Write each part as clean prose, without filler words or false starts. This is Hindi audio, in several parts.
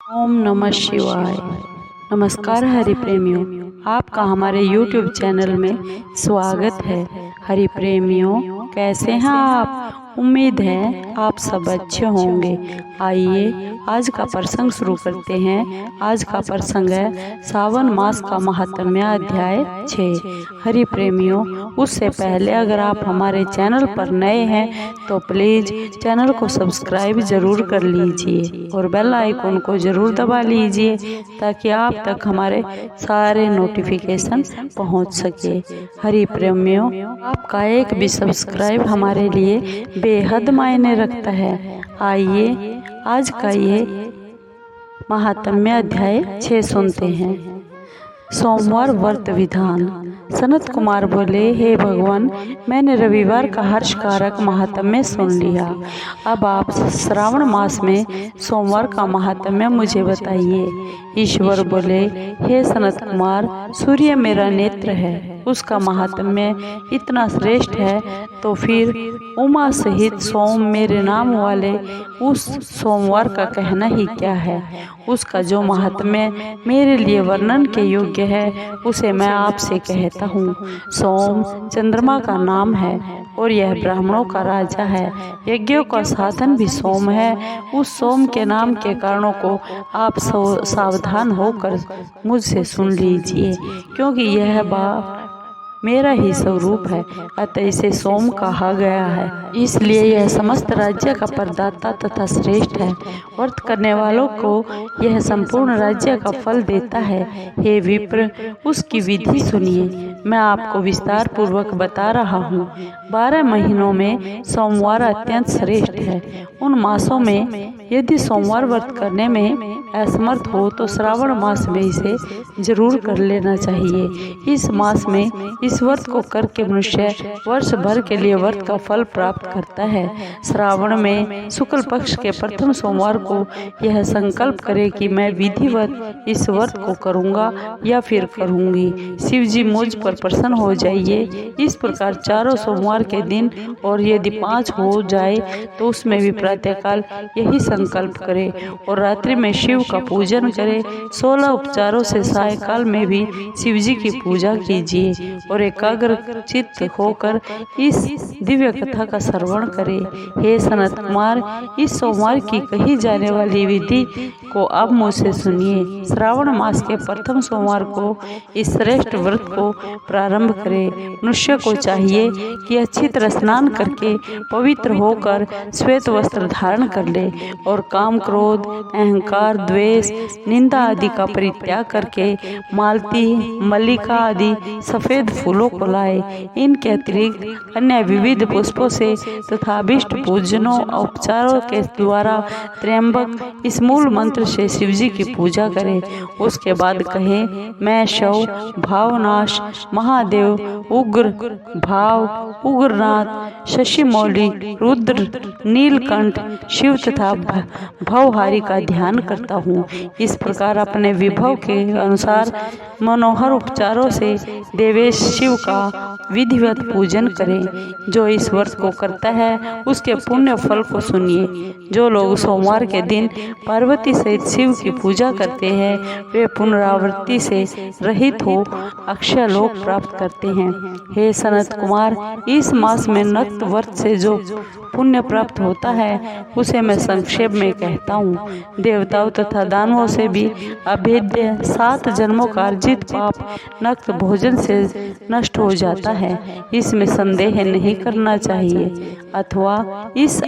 ओम नमः शिवाय। नमस्कार हरि प्रेमियों, आपका हमारे YouTube चैनल में स्वागत है। हरि प्रेमियों, कैसे हैं आप? उम्मीद है आप सब अच्छे होंगे। आइए आज का प्रसंग शुरू करते हैं। आज का प्रसंग है सावन मास का महात्म्य अध्याय 6। हरि प्रेमियों, उससे पहले अगर आप हमारे चैनल पर नए हैं तो प्लीज़ चैनल को सब्सक्राइब जरूर कर लीजिए और बेल आइकन को जरूर दबा लीजिए ताकि आप तक हमारे सारे नोटिफिकेशन पहुंच सके। हरि प्रेमियों, आपका एक भी सब्सक्राइब हमारे लिए बेहद मायने रखता है। आइए आज का ये महात्म्य अध्याय 6 सुनते हैं। सोमवार व्रत विधान। सनत कुमार बोले, हे भगवान, मैंने रविवार का हर्षकारक महात्म्य सुन लिया। अब आप श्रावण मास में सोमवार का महात्म्य मुझे बताइए। ईश्वर बोले, हे सनत कुमार, सूर्य मेरा नेत्र है, उसका महात्म्य इतना श्रेष्ठ है तो फिर उमा सहित सोम मेरे नाम वाले उस सोमवार का कहना ही क्या है। उसका जो महात्म्य मेरे लिए वर्णन के योग्य है उसे मैं आपसे कहता हूँ। सोम चंद्रमा का नाम है और यह ब्राह्मणों का राजा है। यज्ञों का साधन भी सोम है। उस सोम के नाम के कारणों को आप सावधान होकर मुझसे सुन लीजिए, क्योंकि यह बात मेरा ही स्वरूप है, अतः इसे सोम कहा गया है। इसलिए यह समस्त राज्य का प्रदाता तथा श्रेष्ठ है। व्रत करने वालों को यह संपूर्ण राज्य का फल देता है। हे विप्र, उसकी विधि सुनिए। मैं आपको विस्तार पूर्वक बता रहा हूँ। 12 महीनों में सोमवार अत्यंत श्रेष्ठ है। उन मासों में यदि सोमवार व्रत करने में असमर्थ हो तो श्रावण मास में इसे जरूर कर लेना चाहिए। इस मास में इस व्रत को करके मनुष्य वर्ष भर के लिए व्रत का फल प्राप्त करता है। श्रावण में शुक्ल पक्ष के प्रथम सोमवार को यह संकल्प करे कि मैं विधिवत इस व्रत को करूंगा या फिर करूंगी। शिव जी मुझ पर प्रसन्न हो जाइए। इस प्रकार चारों सोमवार के दिन, और यदि 5 हो जाए तो उसमें भी प्रातःकाल यही संकल्प करे और रात्रि में शिव का पूजन करे। 16 उपचारों से सायकाल में भी शिव जी की पूजा कीजिए और एकाग्र चित्त होकर इस दिव्य कथा का श्रवण करे। हे सनत कुमार, इस सोमवार की कही जाने वाली विधि को अब मुझसे सुनिए। श्रावण मास के प्रथम सोमवार को इस श्रेष्ठ व्रत को प्रारंभ करे। मनुष्य को चाहिए कि अच्छी तरह स्नान करके पवित्र होकर श्वेत वस्त्र धारण कर ले और काम, क्रोध, अहंकार, द्वेष, निंदा आदि का परित्याग करके मालती, मल्लिका आदि सफेद फूलों को लाए। इनके अतिरिक्त अन्य विविध पुष्पों से तथा अभिष्ट पूजनों उपचारों के द्वारा त्र्यंबक इस मूल मंत्र से शिवजी की पूजा करें। उसके बाद कहे, मैं शव, भावनाश, महादेव, उग्र भाव, उग्रनाथ, शशिमौली, रुद्र, नीलकंठ, शिव तथा भवहारी का ध्यान करता हूँ। इस प्रकार अपने विभव के अनुसार मनोहर उपचारों से देवेश शिव का विधिवत पूजन करें। जो इस व्रत को करता है उसके पुण्य फल को सुनिए। जो लोग सोमवार के दिन पार्वती सहित शिव की पूजा करते हैं वे पुनरावृत्ति से रहित हो अक्षय लोक प्राप्त करते हैं। हे सनत कुमार, इस मास में नक्त व्रत से जो पुण्य प्राप्त होता है उसे मैं संक्षेप में कहता हूँ। देवताओं तथा दानवों से भी अभेद्य 7 जन्मों का अर्जित पाप नक्त भोजन से नष्ट हो जाता है। इसमें संदेह नहीं करना चाहिए। अथवा इस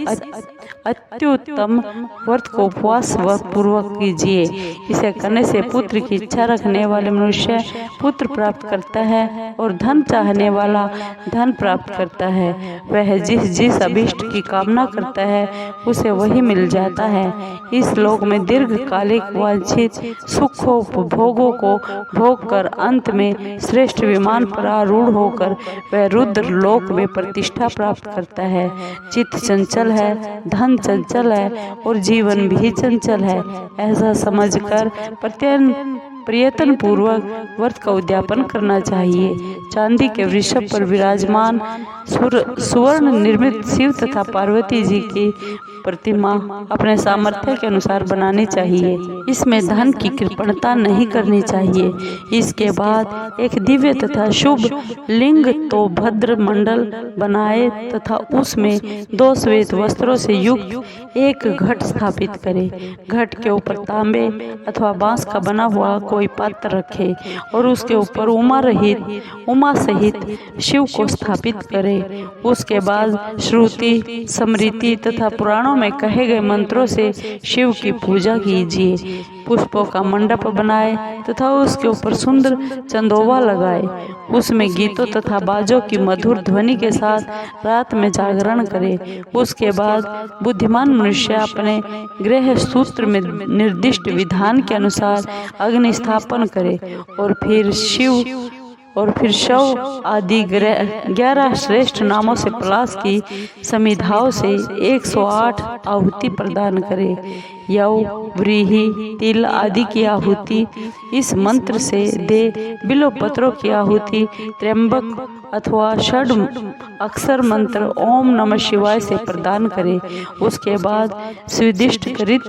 अत्युत्तम व्रत को उपवास पूर्वक कीजिए। इसे करने से पुत्र की इच्छा रखने वाले मनुष्य पुत्र प्राप्त करता है और धन चाहने वाला धन प्राप्त करता है। वह जिस अभिष्ट की कामना करता है उसे वही मिल जाता है। इस लोक में दीर्घकालिक वांछित सुखों उपभोगों को भोग कर अंत में श्रेष्ठ विमान पर आरूढ़ होकर वह रुद्र लोक में प्रतिष्ठा प्राप्त करता है। चित्त चंचल है, धन चंचल है और जीवन भी चंचल है। ऐसा समझकर प्रयत्न पूर्वक व्रत का उद्यापन करना चाहिए। चांदी के वृषभ पर विराजमान सुवर्ण निर्मित शिव तथा पार्वती जी की प्रतिमा अपने सामर्थ्य के अनुसार बनानी चाहिए। इसमें धन की कृपणता नहीं करनी चाहिए। इसके बाद एक दिव्य तथा शुभ लिंग तो भद्र मंडल बनाए तथा उसमें 2 श्वेत वस्त्रों से युक्त एक घट स्थापित करे। घट के ऊपर तांबे अथवा बांस का बना हुआ कोई पात्र रखे और उसके ऊपर उमा सहित शिव को स्थापित करे। उसके बाद श्रुति, स्मृति तथा पुराणों में कहे गए मंत्रों से शिव की पूजा कीजिए। पुष्पों का मंडप बनाए तथा उसके ऊपर सुंदर चंदोवा लगाए। उसमें गीतों तथा बाजों की मधुर ध्वनि के साथ रात में जागरण करे। उसके बाद बुद्धिमान मनुष्य अपने गृह सूत्र में निर्दिष्ट विधान के अनुसार अग्नि स्थापन करे और फिर शव आदि 11 श्रेष्ठ नामों से पलाश की समिधाओं से 108 आहुति प्रदान करे। यव, व्रीहि, तिल आदि की आहुति इस मंत्र से दे। बिल्व पत्रों की आहुति त्र्यंबक अथवा षड अक्षर मंत्र ओम नमः शिवाय से प्रदान करे। उसके बाद स्विदिष्ट कृत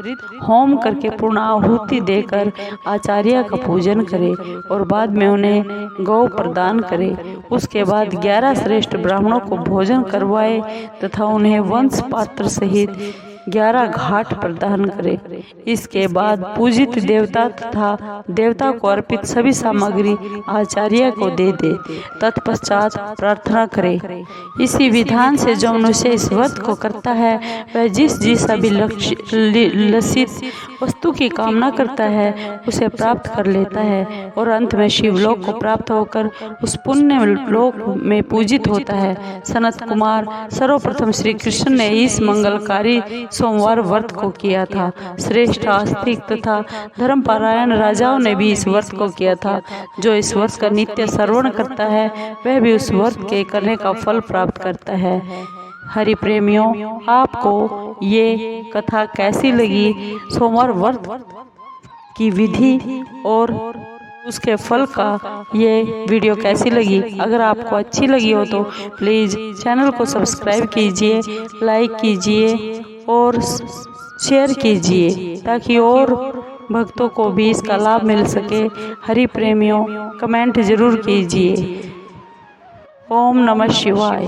होम करके पूर्ण आहुति देकर आचार्य का पूजन करे और बाद में उन्हें गौ प्रदान करे। उसके बाद 11 श्रेष्ठ ब्राह्मणों को भोजन करवाए तथा उन्हें वंश पात्र सहित 11 घाट प्रदान करे। इसके बाद पूजित देवता तथा देवता को अर्पित सभी सामग्री आचार्य को दे दे। तत्पश्चात प्रार्थना करे। इसी विधान से जो मनुष्य इस व्रत को करता है वह जिस अभी लसित वस्तु की कामना करता है उसे प्राप्त कर लेता है और अंत में शिवलोक को प्राप्त होकर उस पुण्य लोक में पूजित होता है। सनत कुमार सर्वप्रथम श्री कृष्ण ने इस मंगलकारी सोमवार व्रत को किया था। श्रेष्ठ आस्तिक तथा धर्मपरायण राजाओं ने भी इस व्रत को किया था। जो इस व्रत का नित्य श्रवण करता है वह भी उस व्रत के करने का फल प्राप्त करता है। हरि प्रेमियों, आपको ये कथा कैसी लगी? सोमवार व्रत की विधि और उसके फल का ये वीडियो कैसी लगी? अगर आपको अच्छी लगी हो तो प्लीज़ चैनल को सब्सक्राइब कीजिए, लाइक कीजिए और शेयर कीजिए ताकि और भक्तों को भी इसका लाभ मिल सके। हरि प्रेमियों, कमेंट जरूर कीजिए। ओम नमः शिवाय।